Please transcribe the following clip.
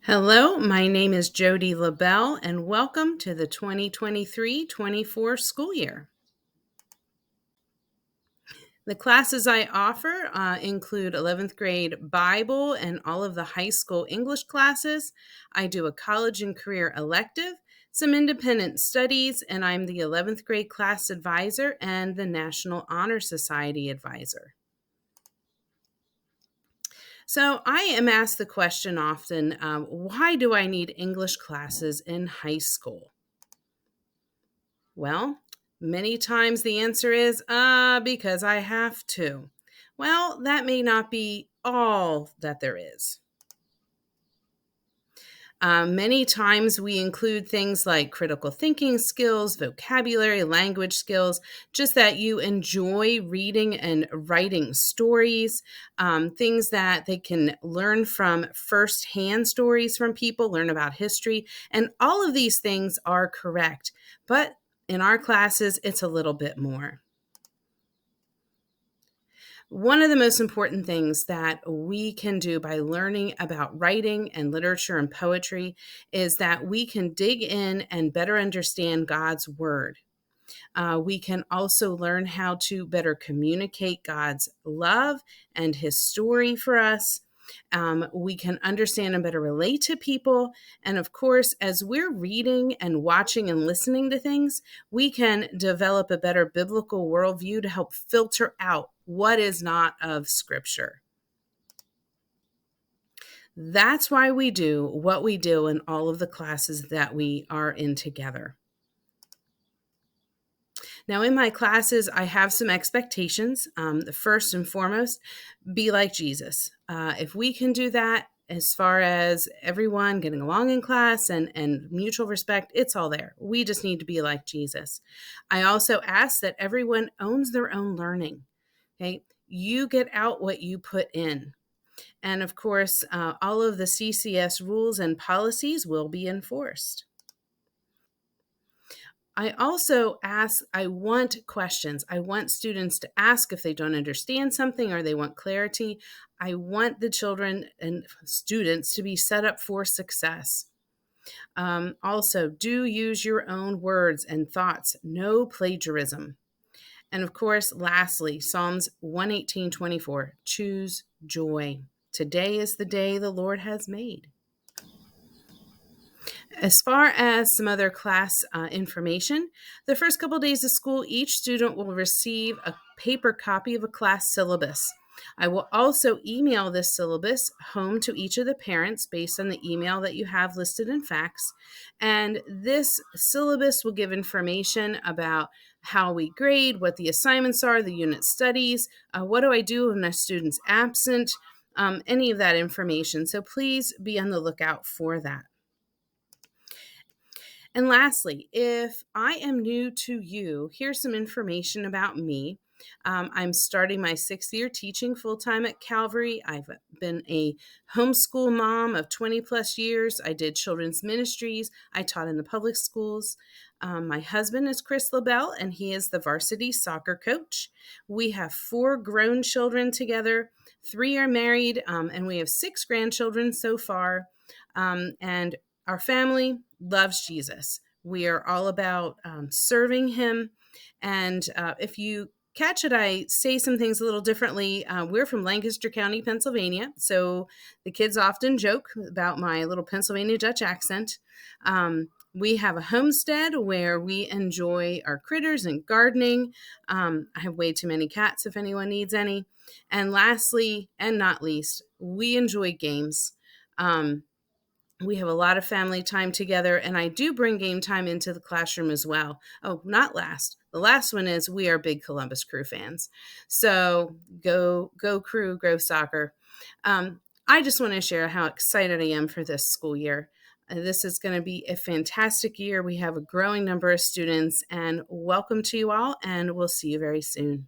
Hello, my name is Jody LaBelle, and welcome to the 2023-24 school year. The classes I offer include 11th grade Bible and all of the high school English classes. I do a college and career elective, some independent studies, and I'm the 11th grade class advisor and the National Honor Society advisor. So I am asked the question often, why do I need English classes in high school? Well, many times the answer is, because I have to. Well, that may not be all that there is. Many times we include things like critical thinking skills, vocabulary, language skills, just that you enjoy reading and writing stories, things that they can learn from firsthand stories from people, learn about history. And all of these things are correct. But in our classes, it's a little bit more. One of the most important things that we can do by learning about writing and literature and poetry is that we can dig in and better understand God's word. We can also learn how to better communicate God's love and his story for us. We can understand and better relate to people. And of course, as we're reading and watching and listening to things, we can develop a better biblical worldview to help filter out what is not of Scripture. That's why we do what we do in all of the classes that we are in together. Now, in my classes, I have some expectations. The first and foremost, be like Jesus. If we can do that, as far as everyone getting along in class and mutual respect, it's all there. We just need to be like Jesus. I also ask that everyone owns their own learning. Okay, you get out what you put in. And of course, all of the CCS rules and policies will be enforced. I also I want questions. I want students to ask if they don't understand something or they want clarity. I want the children and students to be set up for success. Also, do use your own words and thoughts. No plagiarism. And of course, lastly, Psalms 118:24, choose joy. Today is the day the Lord has made. As far as some other class information, the first couple of days of school, each student will receive a paper copy of a class syllabus. I will also email this syllabus home to each of the parents based on the email that you have listed in fax. And this syllabus will give information about how we grade, what the assignments are, the unit studies, what do I do when a student's absent, any of that information. So please be on the lookout for that. And lastly, if I am new to you, here's some information about me. I'm starting my 6th year teaching full-time at Calvary. I've been a homeschool mom of 20 plus years. I did children's ministries. I taught in the public schools. My husband is Chris LaBelle, and he is the varsity soccer coach. We have 4 grown children together. 3 are married, and we have 6 grandchildren so far. And our family loves Jesus. We are all about serving him. And if you catch it, I say some things a little differently. We're from Lancaster County, Pennsylvania. So the kids often joke about my little Pennsylvania Dutch accent. We have a homestead where we enjoy our critters and gardening. I have way too many cats if anyone needs any. And lastly, and not least, we enjoy games. We have a lot of family time together, and I do bring game time into the classroom as well. Oh, not last. The last one is we are big Columbus Crew fans. So go Crew, go soccer. I just want to share how excited I am for this school year. This is going to be a fantastic year. We have a growing number of students, and welcome to you all, and we'll see you very soon.